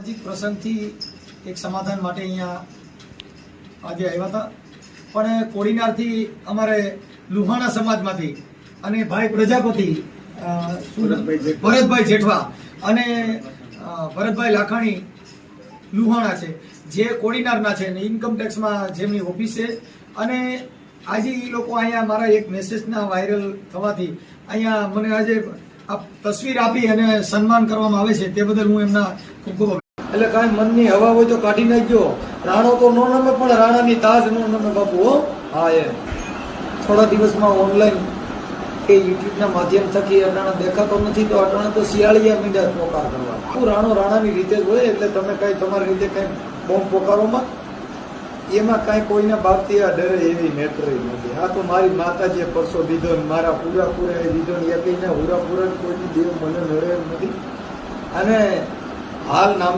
સામાજિક પ્રસંગથી એક સમાધાન માટે અહીંયા આજે આવ્યા હતા, પણ કોડીનારથી અમારે લુહાણા સમાજમાંથી અને ભાઈ પ્રજાપતિ ભરતભાઈ જેઠવા અને ભરતભાઈ લાખાણી લુહાણા છે, જે કોડીનારના છે અને ઇન્કમ ટેક્સમાં જેમની ઓફિસ છે. અને આજે એ લોકો અહીંયા મારા એક મેસેજના વાયરલ થવાથી અહીંયા મને આજે આ તસવીર આપી અને સન્માન કરવામાં આવે છે, તે બદલ હું એમના ખૂબ ખૂબ એટલે કાંઈ મનની હવા હોય તો કાઢી નાખજો. રાણો તો નો નમે, પણ રાણાની તાજ નો નમે બાપુ. હો હા, એમ થોડા દિવસમાં ઓનલાઈન કે યુટ્યુબના માધ્યમ થકી અટાણા દેખાતો નથી, તો અટાણા તો શિયાળિયા મીંડા પોકાર કરવા. રાણો રાણાની રીતે જ હોય, એટલે તમે કાંઈ તમારી રીતે કાંઈ બોમ્બ પોકારોમાં એમાં કાંઈ કોઈના બાપથી આ ડરે એવી મેટર નથી. આ તો મારી માતાજીએ પરસો દીધો ને મારા પૂરા દીધો ને એ કહીને પૂરા કોઈની દેવ મને નડે એમ નથી. અને હાલ નામ